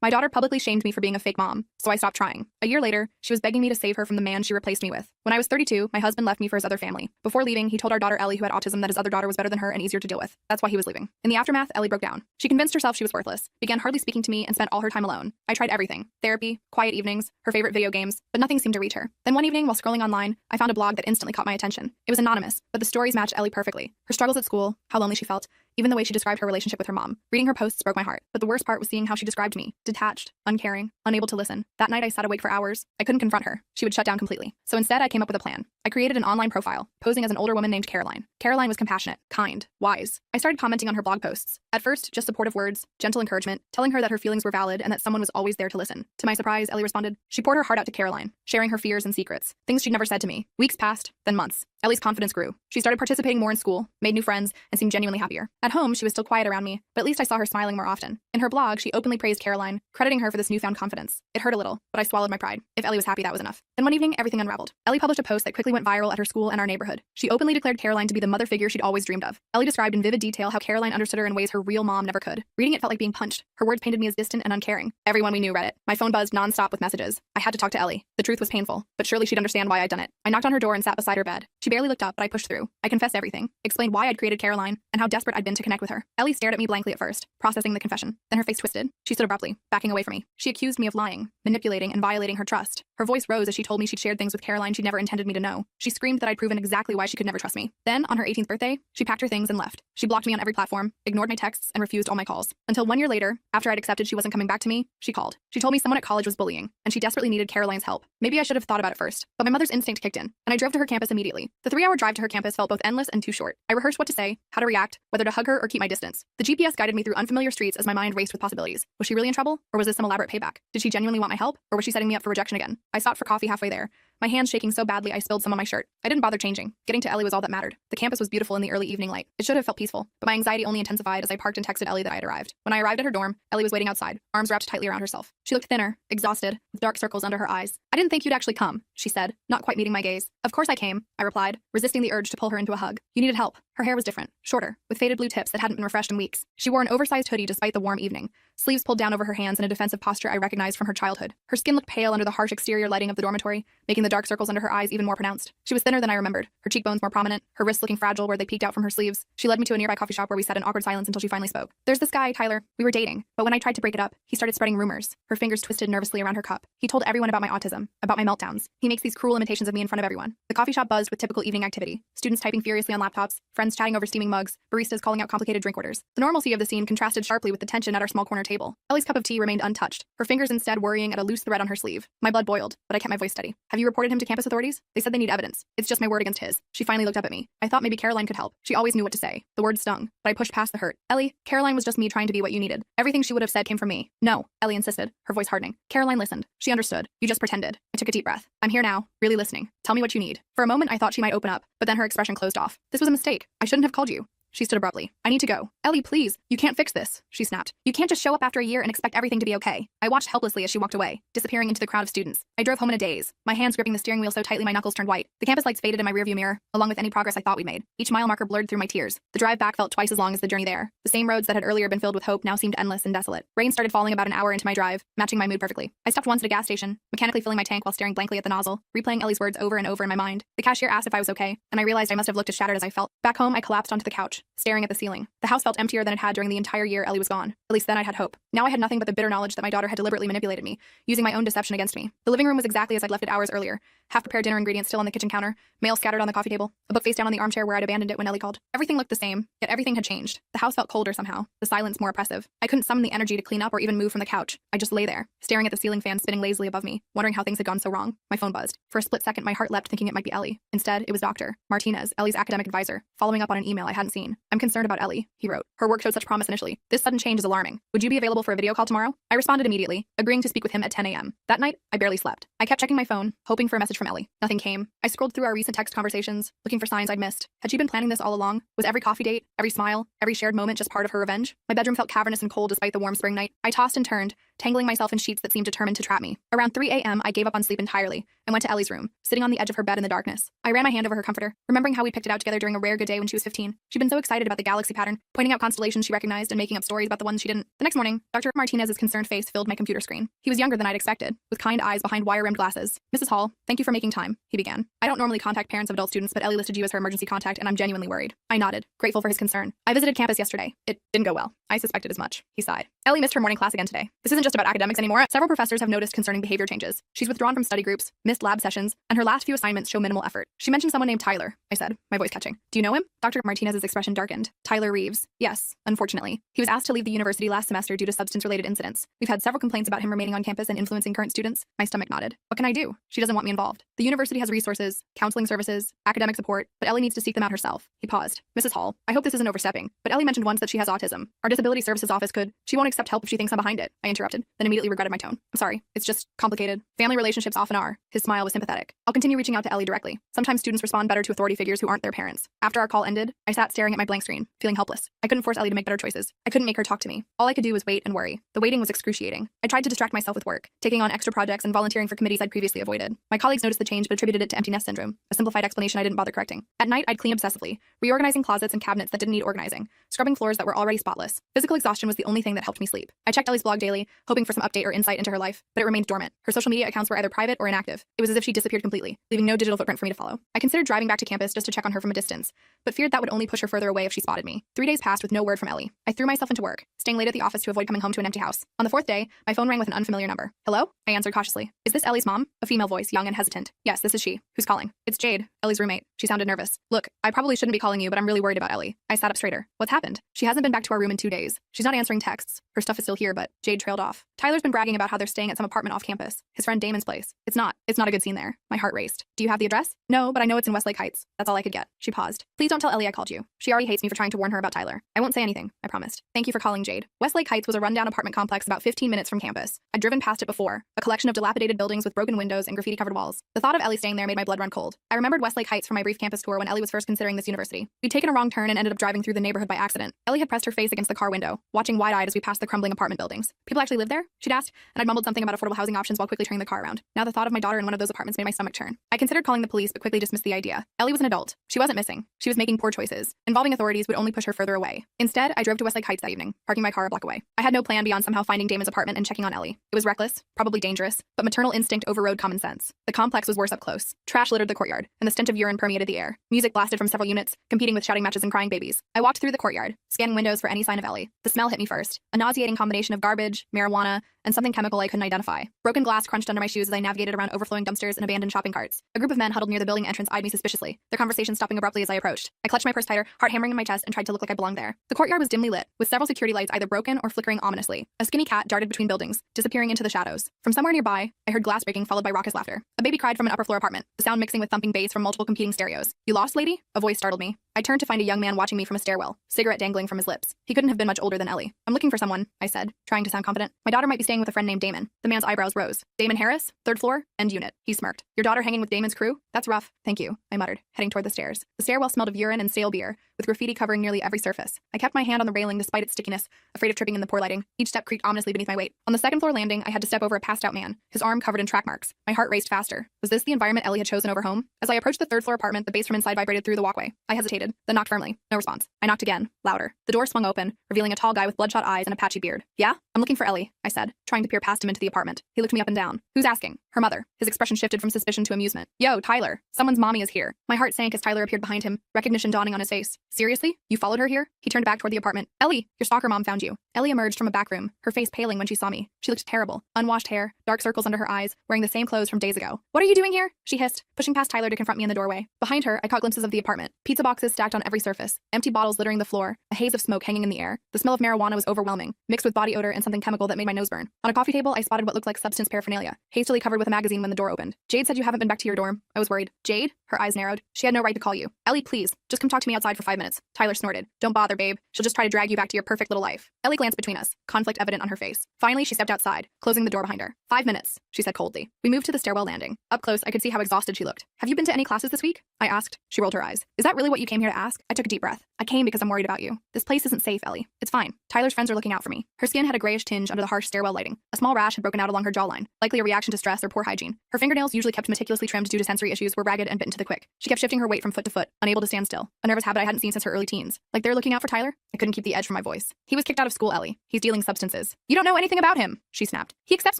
My daughter publicly shamed me for being a fake mom, so I stopped trying. A year later, she was begging me to save her from the man she replaced me with. When I was 32, my husband left me for his other family. Before leaving, he told our daughter Ellie, who had autism, that his other daughter was better than her and easier to deal with. That's why he was leaving. In the aftermath, Ellie broke down. She convinced herself she was worthless, began hardly speaking to me, and spent all her time alone. I tried everything: therapy, quiet evenings, her favorite video games, but nothing seemed to reach her. Then one evening, while scrolling online, I found a blog that instantly caught my attention. It was anonymous, but the stories matched Ellie perfectly. Her struggles at school, how lonely she felt, even the way she described her relationship with her mom. Reading her posts broke my heart, but the worst part was seeing how she described me: detached, uncaring, unable to listen. That night I sat awake for hours. I couldn't confront her. She would shut down completely. So instead, I came up with a plan. I created an online profile, posing as an older woman named Caroline. Caroline was compassionate, kind, wise. I started commenting on her blog posts. At first, just supportive words, gentle encouragement, telling her that her feelings were valid and that someone was always there to listen. To my surprise, Ellie responded. She poured her heart out to Caroline, sharing her fears and secrets, things she'd never said to me. Weeks passed, then months. Ellie's confidence grew. She started participating more in school, made new friends, and seemed genuinely happier. At home, she was still quiet around me, but at least I saw her smiling more often. In her blog, she openly praised Caroline, crediting her for this newfound confidence. It hurt a little, but I swallowed my pride. If Ellie was happy, that was enough. Then one evening, everything unraveled. Ellie published a post that quickly went viral at her school and our neighborhood. She openly declared Caroline to be the mother figure she'd always dreamed of. Ellie described in vivid detail how Caroline understood her in ways her real mom never could. Reading it felt like being punched. Her words painted me as distant and uncaring. Everyone we knew read it. My phone buzzed nonstop with messages. I had to talk to Ellie. The truth was painful, but surely she'd understand why I'd done it. I knocked on her door and sat beside her bed. She barely looked up, but I pushed through. I confessed everything, explained why I'd created Caroline, and how desperate I'd been to connect with her. Ellie stared at me blankly at first, processing the confession. Then her face twisted. She stood abruptly, backing away from me. She accused me of lying, manipulating, and violating her trust. Her voice rose as she told me she'd shared things with Caroline she'd never intended me to know. She screamed that I'd proven exactly why she could never trust me. Then, on her 18th birthday, she packed her things and left. She blocked me on every platform, ignored my texts, and refused all my calls. Until 1 year later, after I'd accepted she wasn't coming back to me, she called. She told me someone at college was bullying, and she desperately needed Caroline's help. Maybe I should have thought about it first, but my mother's instinct kicked in, and I drove to her campus immediately. The 3-hour drive to her campus felt both endless and too short. I rehearsed what to say, how to react, whether to hug her or keep my distance. The GPS guided me through unfamiliar streets as my mind raced with possibilities. Was she really in trouble, or was this some elaborate payback? Did she genuinely want my help, or was she setting me up for rejection again? I stopped for coffee halfway there, my hands shaking so badly I spilled some on my shirt. I didn't bother changing. Getting to Ellie was all that mattered. The campus was beautiful in the early evening light. It should have felt peaceful, but my anxiety only intensified as I parked and texted Ellie that I had arrived. When I arrived at her dorm, Ellie was waiting outside, arms wrapped tightly around herself. She looked thinner, exhausted, with dark circles under her eyes. I didn't think you'd actually come, she said, not quite meeting my gaze. Of course I came, I replied, resisting the urge to pull her into a hug. You needed help. Her hair was different, shorter, with faded blue tips that hadn't been refreshed in weeks. She wore an oversized hoodie despite the warm evening, sleeves pulled down over her hands in a defensive posture I recognized from her childhood. Her skin looked pale under the harsh exterior lighting of the dormitory, making the dark circles under her eyes even more pronounced. She was thinner than I remembered, her cheekbones more prominent, her wrists looking fragile where they peeked out from her sleeves. She led me to a nearby coffee shop where we sat in awkward silence until she finally spoke. There's this guy, Tyler. We were dating, but when I tried to break it up, he started spreading rumors. Her fingers twisted nervously around her cup. He told everyone about my autism, about my meltdowns. He makes these cruel imitations of me in front of everyone. The coffee shop buzzed with typical evening activity. Students typing furiously on laptops, friends chatting over steaming mugs, baristas calling out complicated drink orders. The normalcy of the scene contrasted sharply with the tension at our small corner table. Ellie's cup of tea remained untouched, her fingers instead worrying at a loose thread on her sleeve. My blood boiled, but I kept my voice steady. Have you reported him to campus authorities? They said they need evidence. It's just my word against his. She finally looked up at me. I thought maybe Caroline could help. She always knew what to say. The words stung, but I pushed past the hurt. Ellie, Caroline was just me trying to be what you needed. Everything she would have said came from me. No, Ellie insisted, her voice hardening. Caroline listened. She understood. You just pretended. I took a deep breath. I'm here now, really listening. Tell me what you need. For a moment, I thought she might open up, but then her expression closed off. This was a mistake. I shouldn't have called you. She stood abruptly. I need to go. Ellie, please. You can't fix this, she snapped. You can't just show up after a year and expect everything to be okay. I watched helplessly as she walked away, disappearing into the crowd of students. I drove home in a daze, my hands gripping the steering wheel so tightly my knuckles turned white. The campus lights faded in my rearview mirror, along with any progress I thought we'd made. Each mile marker blurred through my tears. The drive back felt twice as long as the journey there. The same roads that had earlier been filled with hope now seemed endless and desolate. Rain started falling about an hour into my drive, matching my mood perfectly. I stopped once at a gas station, mechanically filling my tank while staring blankly at the nozzle, replaying Ellie's words over and over in my mind. The cashier asked if I was okay, and I realized I must have looked as shattered as I felt. Back home, I collapsed onto the couch, staring at the ceiling. The house felt emptier than it had during the entire year Ellie was gone. At least then I'd had hope. Now I had nothing but the bitter knowledge that my daughter had deliberately manipulated me, using my own deception against me. The living room was exactly as I'd left it hours earlier. Half-prepared dinner ingredients still on the kitchen counter, mail scattered on the coffee table, a book face down on the armchair where I'd abandoned it when Ellie called. Everything looked the same, yet everything had changed. The house felt colder somehow, the silence more oppressive. I couldn't summon the energy to clean up or even move from the couch. I just lay there, staring at the ceiling fan spinning lazily above me, wondering how things had gone so wrong. My phone buzzed. For a split second, my heart leapt thinking it might be Ellie. Instead, it was Dr. Martinez, Ellie's academic advisor, following up on an email I hadn't seen. I'm concerned about Ellie, he wrote. Her work showed such promise initially. This sudden change is alarming. Would you be available for a video call tomorrow? I responded immediately, agreeing to speak with him at 10 a.m. That night, I barely slept. I kept checking my phone, hoping for a message from Ellie. Nothing came. I scrolled through our recent text conversations, looking for signs I'd missed. Had she been planning this all along? Was every coffee date, every smile, every shared moment just part of her revenge? My bedroom felt cavernous and cold despite the warm spring night. I tossed and turned, tangling myself in sheets that seemed determined to trap me. Around 3 a.m., I gave up on sleep entirely and went to Ellie's room, sitting on the edge of her bed in the darkness. I ran my hand over her comforter, remembering how we picked it out together during a rare good day when she was 15. She'd been so excited about the galaxy pattern, pointing out constellations she recognized and making up stories about the ones she didn't. The next morning, Dr. Martinez's concerned face filled my computer screen. He was younger than I'd expected, with kind eyes behind wire-rimmed glasses. "Mrs. Hall, thank you for making time," he began. "I don't normally contact parents of adult students, but Ellie listed you as her emergency contact, and I'm genuinely worried." I nodded, grateful for his concern. "I visited campus yesterday. It didn't go well. I suspected as much," he sighed. "Ellie missed her morning class again today. This isn't just about academics anymore. Several professors have noticed concerning behavior changes. She's withdrawn from study groups, missed lab sessions, and her last few assignments show minimal effort." "She mentioned someone named Tyler," I said, my voice catching. "Do you know him?" Dr. Martinez's expression darkened. "Tyler Reeves. Yes, unfortunately. He was asked to leave the university last semester due to substance-related incidents. We've had several complaints about him remaining on campus and influencing current students." My stomach nodded. "What can I do? She doesn't want me involved. The university has resources, counseling services, academic support, but Ellie needs to seek them out herself." He paused. "Mrs. Hall, I hope this isn't overstepping, but Ellie mentioned once that she has autism. Our disability services office could—" "She won't accept help if she thinks I'm behind it," I interrupted, then immediately regretted my tone. "I'm sorry. It's just complicated. Family relationships often are." His smile was sympathetic. "I'll continue reaching out to Ellie directly. Sometimes students respond better to authority figures who aren't their parents." After our call ended, I sat staring at my blank screen, feeling helpless. I couldn't force Ellie to make better choices. I couldn't make her talk to me. All I could do was wait and worry. The waiting was excruciating. I tried to distract myself with work, taking on extra projects and volunteering for committees I'd previously avoided. My colleagues noticed the change but attributed it to empty nest syndrome, a simplified explanation I didn't bother correcting. At night, I'd clean obsessively, reorganizing closets and cabinets that didn't need organizing, scrubbing floors that were already spotless. Physical exhaustion was the only thing that helped me sleep. I checked Ellie's blog daily, hoping for some update or insight into her life, but it remained dormant. Her social media accounts were either private or inactive. It was as if she disappeared completely, leaving no digital footprint for me to follow. I considered driving back to campus just to check on her from a distance, but feared that would only push her further away if she spotted me. 3 days passed with no word from Ellie. I threw myself into work, staying late at the office to avoid coming home to an empty house. On the 4th day, my phone rang with an unfamiliar number. "Hello?" I answered cautiously. "Is this Ellie's mom?" A female voice, young and hesitant. "Yes, this is she. Who's calling?" "It's Jade, Ellie's roommate." She sounded nervous. "Look, I probably shouldn't be calling you, but I'm really worried about Ellie." I sat up straighter. "What's happened?" "She hasn't been back to our room in 2 days. She's not answering texts. Her stuff is still here, but..." Jade trailed off. "Tyler's been bragging about how they're staying at some apartment off campus. His friend Damon's place. It's not a good scene there." My heart raced. "Do you have the address?" "No, but I know it's in Westlake Heights. That's all I could get." She paused. "Please don't tell Ellie I called you. She already hates me for trying to warn her about Tyler." "I won't say anything," I promised. "Thank you for calling, Jade." Westlake Heights was a rundown apartment complex about 15 minutes from campus. I'd driven past it before, a collection of dilapidated buildings with broken windows and graffiti-covered walls. The thought of Ellie staying there made my blood run cold. I remembered Westlake Heights from my brief campus tour when Ellie was first considering this university. We'd taken a wrong turn and ended up driving through the neighborhood by accident. Ellie had pressed her face against the car window, watching wide-eyed as we passed the crumbling apartment buildings. "People actually live there?" she'd asked, and I'd mumbled something about affordable housing options while quickly turning the car around. Now the thought of my daughter in one of those apartments made my stomach churn. I considered calling the police, but quickly dismissed the idea. Ellie was an adult. She wasn't missing. She was making poor choices. Involving authorities would only push her further away. Instead, I drove to Westlake Heights that evening, parking my car a block away. I had no plan beyond somehow finding Damon's apartment and checking on Ellie. It was reckless, probably dangerous, but maternal instinct overrode common sense. The complex was worse up close. Trash littered the courtyard, and the stench of urine permeated the air. Music blasted from several units, competing with shouting matches and crying babies. I walked through the courtyard, scanning windows for any sign of Ellie. The smell hit me first, a nauseating combination of garbage, marijuana, and something chemical I couldn't identify. Broken glass crunched under my shoes as I navigated around overflowing dumpsters and abandoned shopping carts. A group of men huddled near the building entrance eyed me suspiciously, their conversation stopping abruptly as I approached. I clutched my purse tighter, heart hammering in my chest, and tried to look like I belonged there. The courtyard was dimly lit, with several security lights either broken or flickering ominously. A skinny cat darted between buildings, disappearing into the shadows. From somewhere nearby, I heard glass breaking followed by raucous laughter. A baby cried from an upper-floor apartment, the sound mixing with thumping bass from multiple competing stereos. "You lost, lady?" A voice startled me. I turned to find a young man watching me from a stairwell, cigarette dangling from his lips. He couldn't have been much older than Ellie. "I'm looking for someone," I said, trying to sound confident. "My daughter might be staying with a friend named Damon." The man's eyebrows rose. "Damon Harris? 3rd floor? End unit." He smirked. "Your daughter hanging with Damon's crew? That's rough." "Thank you," I muttered, heading toward the stairs. The stairwell smelled of urine and stale beer, with graffiti covering nearly every surface. I kept my hand on the railing despite its stickiness, afraid of tripping in the poor lighting. Each step creaked ominously beneath my weight. On the 2nd floor landing, I had to step over a passed-out man, his arm covered in track marks. My heart raced faster. Was this the environment Ellie had chosen over home? As I approached the 3rd floor apartment, the bass from inside vibrated through the walkway. I hesitated, then knocked firmly. No response. I knocked again, louder. The door swung open, revealing a tall guy with bloodshot eyes and a patchy beard. "Yeah? I'm looking for Ellie," I said, trying to peer past him into the apartment. He looked me up and down. "Who's asking?" "Her mother." His expression shifted from suspicion to amusement. "Yo, Tyler. Someone's mommy is here." My heart sank as Tyler appeared behind him, recognition dawning on his face. "Seriously? You followed her here?" He turned back toward the apartment. "Ellie, your stalker mom found you." Ellie emerged from a back room, her face paling when she saw me. She looked terrible. Unwashed hair, dark circles under her eyes, wearing the same clothes from days ago. "What are you doing here?" she hissed, pushing past Tyler to confront me in the doorway. Behind her, I caught glimpses of the apartment. Pizza boxes stacked on every surface, empty bottles littering the floor, a haze of smoke hanging in the air. The smell of marijuana was overwhelming, mixed with body odor and something chemical that made my nose burn. On a coffee table, I spotted what looked like substance paraphernalia, hastily covered with a magazine when the door opened. "Jade said you haven't been back to your dorm." I was worried. "Jade?" Her eyes narrowed. "She had no right to call you." "Ellie, please, just come talk to me outside for 5 minutes." minutes. Tyler snorted. Don't bother, babe. She'll just try to drag you back to your perfect little life. Ellie glanced between us, conflict evident on her face. Finally, she stepped outside, closing the door behind her. 5 minutes, she said coldly. We moved to the stairwell landing. Up close, I could see how exhausted she looked. Have you been to any classes this week? I asked. She rolled her eyes. Is that really what you came here to ask? I took a deep breath. I came because I'm worried about you. This place isn't safe, Ellie. It's fine. Tyler's friends are looking out for me. Her skin had a grayish tinge under the harsh stairwell lighting. A small rash had broken out along her jawline, likely a reaction to stress or poor hygiene. Her fingernails, usually kept meticulously trimmed due to sensory issues, were ragged and bitten to the quick. She kept shifting her weight from foot to foot, unable to stand still. A nervous habit I hadn't seen since her early teens. Like they're looking out for Tyler? I couldn't keep the edge from my voice. He was kicked out of school, Ellie. He's dealing substances. You don't know anything about him, she snapped. He accepts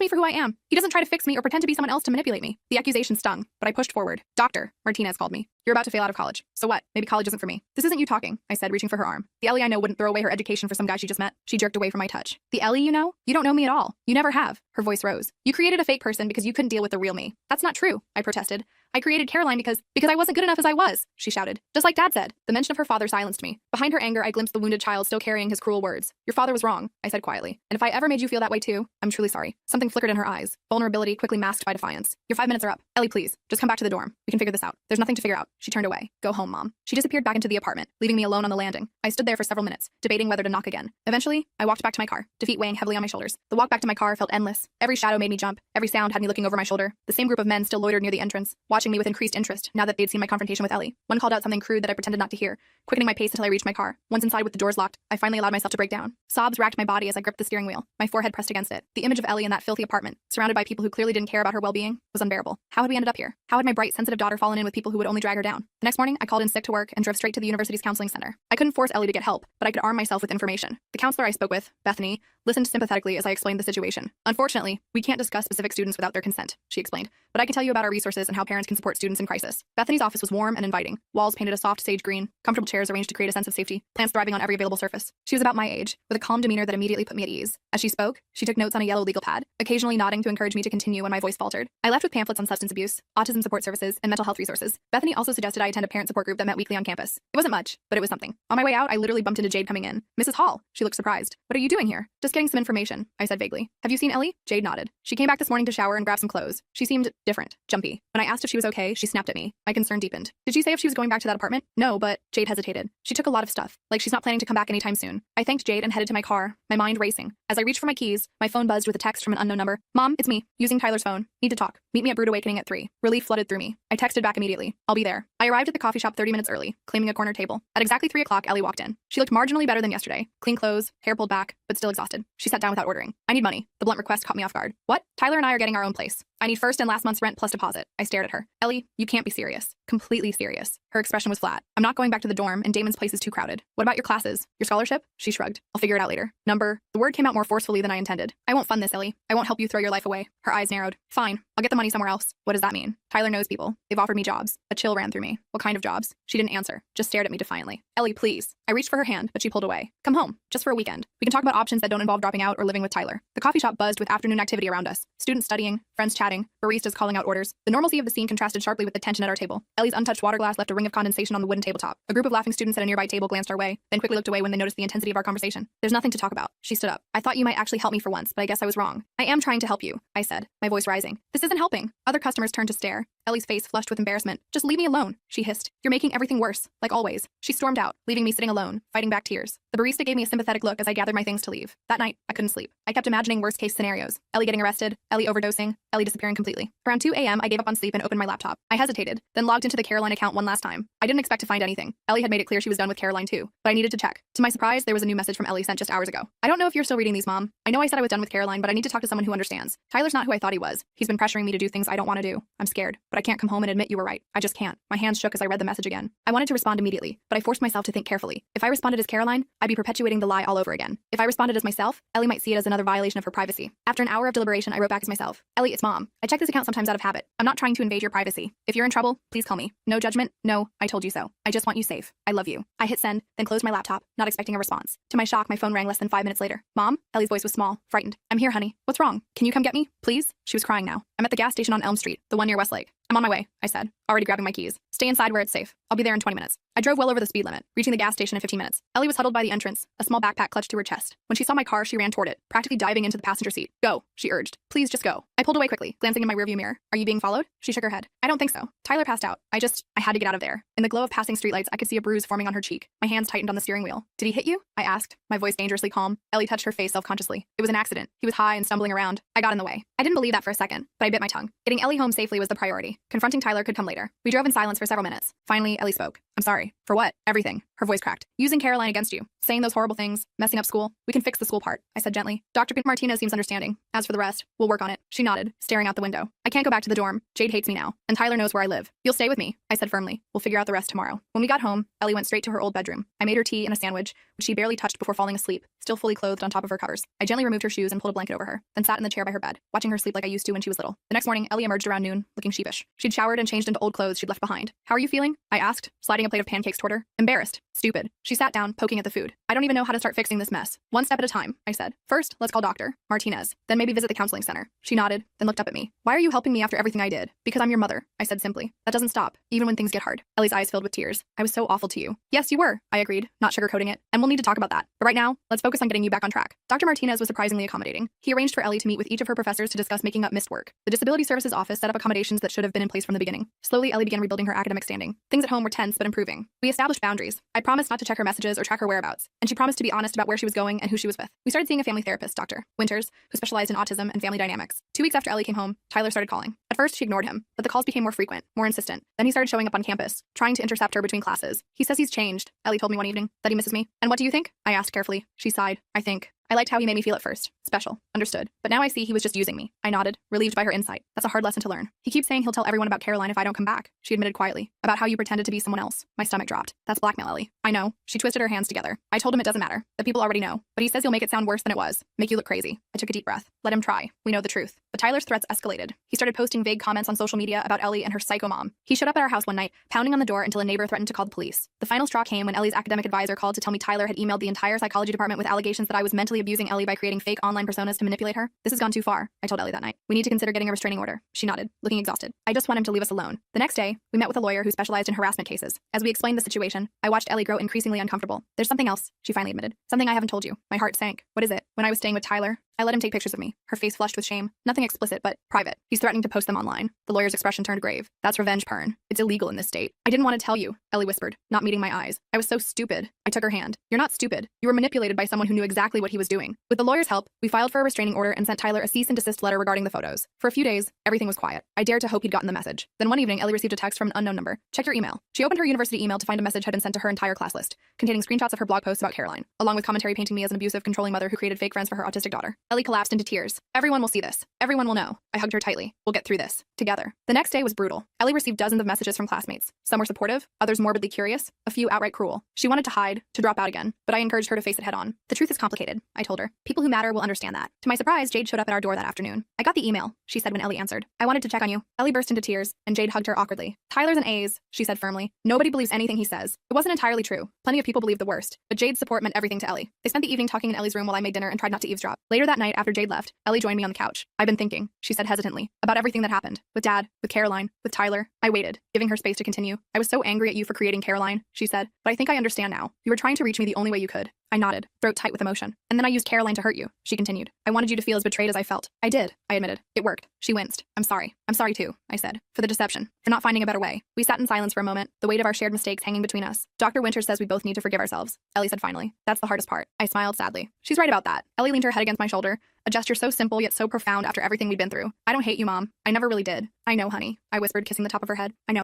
me for who I am. He doesn't try to fix me or pretend to be someone else to manipulate me. The accusation stung, but I pushed forward. Doctor, Martinez called me. You're about to fail out of college. So what? Maybe college isn't for me. This isn't you talking, I said, reaching for her arm. The Ellie I know wouldn't throw away her education for some guy she just met. She jerked away from my touch. The Ellie you know? You don't know me at all. You never have. Her voice rose. You created a fake person because you couldn't deal with the real me. That's not true, I protested. I created Caroline because I wasn't good enough as I was, she shouted. Just like Dad said. The mention of her father silenced me. Behind her anger, I glimpsed the wounded child still carrying his cruel words. Your father was wrong, I said quietly. And if I ever made you feel that way too, I'm truly sorry. Something flickered in her eyes. Vulnerability quickly masked by defiance. Your 5 minutes are up. Ellie, please. Just come back to the dorm. We can figure this out. There's nothing to figure out. She turned away. Go home, Mom. She disappeared back into the apartment, leaving me alone on the landing. I stood there for several minutes, debating whether to knock again. Eventually, I walked back to my car, defeat weighing heavily on my shoulders. The walk back to my car felt endless. Every shadow made me jump. Every sound had me looking over my shoulder. The same group of men still loitered near the entrance, watching me with increased interest now that they'd seen my confrontation with Ellie. One called out something crude that I pretended not to hear, quickening my pace until I reached my car. Once inside with the doors locked, I finally allowed myself to break down. Sobs racked my body as I gripped the steering wheel, my forehead pressed against it. The image of Ellie in that filthy apartment, surrounded by people who clearly didn't care about her well-being, was unbearable. How had we ended up here? How had my bright, sensitive daughter fallen in with people who would only drag her down? The next morning, I called in sick to work and drove straight to the university's counseling center. I couldn't force Ellie to get help, but I could arm myself with information. The counselor I spoke with, Bethany, listened sympathetically as I explained the situation. Unfortunately, we can't discuss specific students without their consent, she explained, but I can tell you about our resources and how parents can support students in crisis. Bethany's office was warm and inviting. Walls painted a soft sage green, comfortable chairs arranged to create a sense of safety, plants thriving on every available surface. She was about my age, with a calm demeanor that immediately put me at ease. As she spoke, she took notes on a yellow legal pad, occasionally nodding to encourage me to continue when my voice faltered. I left with pamphlets on substance abuse, autism support services, and mental health resources. Bethany also suggested I attend a parent support group that met weekly on campus. It wasn't much, but it was something. On my way out, I literally bumped into Jade coming in. Mrs. Hall, she looked surprised. What are you doing here? Just getting some information, I said vaguely. Have you seen Ellie? Jade nodded. She came back this morning to shower and grab some clothes. She seemed different, jumpy. When I asked if she was okay, she snapped at me. My concern deepened. Did she say if she was going back to that apartment? No, but Jade hesitated. She took a lot of stuff, like she's not planning to come back anytime soon. I thanked Jade and headed to my car, my mind racing. As I reached for my keys, my phone buzzed with a text from an unknown number. Mom, it's me, using Tyler's phone. Need to talk. Meet me at Brood Awakening at 3. Relief flooded through me. I texted back immediately. I'll be there. I arrived at the coffee shop 30 minutes early, claiming a corner table. At exactly 3 o'clock, Ellie walked in. She looked marginally better than yesterday. Clean clothes, hair pulled back, but still exhausted. She sat down without ordering. I need money. The blunt request caught me off guard. What? Tyler and I are getting our own place. I need first and last month's rent plus deposit. I stared at her. Ellie, you can't be serious. Completely serious. Her expression was flat. I'm not going back to the dorm, and Damon's place is too crowded. What about your classes? Your scholarship? She shrugged. I'll figure it out later. Number. The word came out more forcefully than I intended. I won't fund this, Ellie. I won't help you throw your life away. Her eyes narrowed. Fine. I'll get the money somewhere else. What does that mean? Tyler knows people. They've offered me jobs. A chill ran through me. What kind of jobs? She didn't answer. Just stared at me defiantly. Ellie, please. I reached for her hand, but she pulled away. Come home. Just for a weekend. We can talk about options that don't involve dropping out or living with Tyler. The coffee shop buzzed with afternoon activity around us. Students studying, friends chatting, baristas calling out orders. The normalcy of the scene contrasted sharply with the tension at our table. Ellie's untouched water glass left a ring of condensation on the wooden tabletop. A group of laughing students at a nearby table glanced our way, then quickly looked away when they noticed the intensity of our conversation. There's nothing to talk about. She stood up. I thought you might actually help me for once, but I guess I was wrong. I am trying to help you, I said, my voice rising. This isn't helping. Other customers turned to stare. Ellie's face flushed with embarrassment. Just leave me alone, she hissed. You're making everything worse, like always. She stormed out, leaving me sitting alone, fighting back tears. The barista gave me a sympathetic look as I gathered my things to leave. That night, I couldn't sleep. I kept imagining worst-case scenarios. Ellie getting arrested, Ellie overdosing, Ellie disappearing completely. Around 2 a.m., I gave up on sleep and opened my laptop. I hesitated, then logged into the Caroline account one last time. I didn't expect to find anything. Ellie had made it clear she was done with Caroline too, but I needed to check. To my surprise, there was a new message from Ellie sent just hours ago. I don't know if you're still reading these, Mom. I know I said I was done with Caroline, but I need to talk to someone who understands. Tyler's not who I thought he was. He's been pressuring me to do things I don't want to do. I'm scared, but I can't come home and admit you were right. I just can't. My hands shook as I read the message again. I wanted to respond immediately, but I forced myself to think carefully. If I responded as Caroline, I'd be perpetuating the lie all over again. If I responded as myself, Ellie might see it as another violation of her privacy. After an hour of deliberation, I wrote back as myself. Ellie, it's Mom. I check this account sometimes out of habit. I'm not trying to invade your privacy. If you're in trouble, please call me. No judgment. No, I told you so. I just want you safe. I love you. I hit send, then closed my laptop, not expecting a response. To my shock, my phone rang less than 5 minutes later. Mom? Ellie's voice was small, frightened. I'm here, honey. What's wrong? Can you come get me? Please? She was crying now. I'm at the gas station on Elm Street, the one near Westlake. I'm on my way, I said, already grabbing my keys. Stay inside where it's safe. I'll be there in 20 minutes. I drove well over the speed limit, reaching the gas station in 15 minutes. Ellie was huddled by the entrance, a small backpack clutched to her chest. When she saw my car, she ran toward it, practically diving into the passenger seat. Go, she urged. Please just go. I pulled away quickly, glancing in my rearview mirror. Are you being followed? She shook her head. I don't think so. Tyler passed out. I had to get out of there. In the glow of passing streetlights, I could see a bruise forming on her cheek. My hands tightened on the steering wheel. Did he hit you? I asked, my voice dangerously calm. Ellie touched her face self-consciously. It was an accident. He was high and stumbling around. I got in the way. I didn't believe that for a second, but I bit my tongue. Getting Ellie home safely was the priority. Confronting Tyler could come later. We drove in silence for several minutes. Finally, Ellie spoke. I'm sorry. For what? Everything. Her voice cracked. Using Caroline against you. Saying those horrible things. Messing up school. We can fix the school part, I said gently. Dr. Martinez seems understanding. As for the rest, we'll work on it. She nodded, staring out the window. I can't go back to the dorm. Jade hates me now. And Tyler knows where I live. You'll stay with me, I said firmly. We'll figure out the rest tomorrow. When we got home, Ellie went straight to her old bedroom. I made her tea and a sandwich, which she barely touched before falling asleep, still fully clothed on top of her covers. I gently removed her shoes and pulled a blanket over her, then sat in the chair by her bed, watching her sleep like I used to when she was little. The next morning, Ellie emerged around noon, looking sheepish. She'd showered and changed into old clothes she'd left behind. How are you feeling? I asked, sliding a plate of pancakes toward her. Embarrassed. Stupid. She sat down, poking at the food. I don't even know how to start fixing this mess. One step at a time, I said. First, let's call Dr. Martinez. Then maybe visit the counseling center. She nodded, then looked up at me. Why are you helping me after everything I did? Because I'm your mother, I said simply. That doesn't stop, even when things get hard. Ellie's eyes filled with tears. I was so awful to you. Yes, you were, I agreed, not sugarcoating it. And we'll need to talk about that. But right now, let's focus on getting you back on track. Dr. Martinez was surprisingly accommodating. He arranged for Ellie to meet with each of her professors to discuss making up missed work. The Disability Services Office set up accommodations that should have been in place from the beginning. Slowly, Ellie began rebuilding her academic standing. Things at home were tense but improving. We established boundaries. I promised not to check her messages or track her whereabouts, and she promised to be honest about where she was going and who she was with. We started seeing a family therapist, Dr. Winters, who specialized in autism and family dynamics. 2 weeks after Ellie came home, Tyler started calling. At first, she ignored him, but the calls became more frequent, more insistent. Then he started showing up on campus, trying to intercept her between classes. He says he's changed, Ellie told me one evening, that he misses me. And what do you think? I asked carefully. She sighed. I think. I liked how he made me feel at first. Special. Understood. But now I see he was just using me. I nodded, relieved by her insight. That's a hard lesson to learn. He keeps saying he'll tell everyone about Caroline if I don't come back, she admitted quietly. About how you pretended to be someone else. My stomach dropped. That's blackmail, Ellie. I know. She twisted her hands together. I told him it doesn't matter. That people already know. But he says he'll make it sound worse than it was. Make you look crazy. I took a deep breath. Let him try. We know the truth. But Tyler's threats escalated. He started posting vague comments on social media about Ellie and her psycho mom. He showed up at our house one night, pounding on the door until a neighbor threatened to call the police. The final straw came when Ellie's academic advisor called to tell me Tyler had emailed the entire psychology department with allegations that I was mentally abusing Ellie by creating fake online personas to manipulate her. This has gone too far, I told Ellie that night. We need to consider getting a restraining order. She nodded, looking exhausted. I just want him to leave us alone. The next day, we met with a lawyer who specialized in harassment cases. As we explained the situation, I watched Ellie grow increasingly uncomfortable. There's something else, she finally admitted. Something I haven't told you. My heart sank. What is it? When I was staying with Tyler, I let him take pictures of me, her face flushed with shame. Nothing explicit, but private. He's threatening to post them online. The lawyer's expression turned grave. That's revenge porn. It's illegal in this state. I didn't want to tell you, Ellie whispered, not meeting my eyes. I was so stupid. I took her hand. You're not stupid. You were manipulated by someone who knew exactly what he was doing. With the lawyer's help, we filed for a restraining order and sent Tyler a cease and desist letter regarding the photos. For a few days, everything was quiet. I dared to hope he'd gotten the message. Then one evening, Ellie received a text from an unknown number. Check your email. She opened her university email to find a message had been sent to her entire class list, containing screenshots of her blog posts about Caroline, along with commentary painting me as an abusive, controlling mother who created fake friends for her autistic daughter. Ellie collapsed into tears. Everyone will see this. Everyone will know. I hugged her tightly. We'll get through this. Together. The next day was brutal. Ellie received dozens of messages from classmates. Some were supportive, others morbidly curious, a few outright cruel. She wanted to hide, to drop out again, but I encouraged her to face it head on. The truth is complicated, I told her. People who matter will understand that. To my surprise, Jade showed up at our door that afternoon. I got the email, she said when Ellie answered. I wanted to check on you. Ellie burst into tears, and Jade hugged her awkwardly. Tyler's an A's, she said firmly. Nobody believes anything he says. It wasn't entirely true. Plenty of people believe the worst, but Jade's support meant everything to Ellie. They spent the evening talking in Ellie's room while I made dinner and tried not to eavesdrop. Later that night, after Jade left, Ellie joined me on the couch. I've been thinking, she said hesitantly, about everything that happened. With Dad, with Caroline, with Tyler. I waited, giving her space to continue. I was so angry at you for creating Caroline, she said, but I think I understand now. You were trying to reach me the only way you could. I nodded, throat tight with emotion. And then I used Caroline to hurt you, she continued. I wanted you to feel as betrayed as I felt. I did, I admitted. It worked. She winced. I'm sorry. I'm sorry too, I said. For the deception. For not finding a better way. We sat in silence for a moment, the weight of our shared mistakes hanging between us. Dr. Winters says we both need to forgive ourselves, Ellie said finally. That's the hardest part. I smiled sadly. She's right about that. Ellie leaned her head against my shoulder, a gesture so simple yet so profound after everything we'd been through. I don't hate you, Mom. I never really did. I know, honey, I whispered, kissing the top of her head. I know.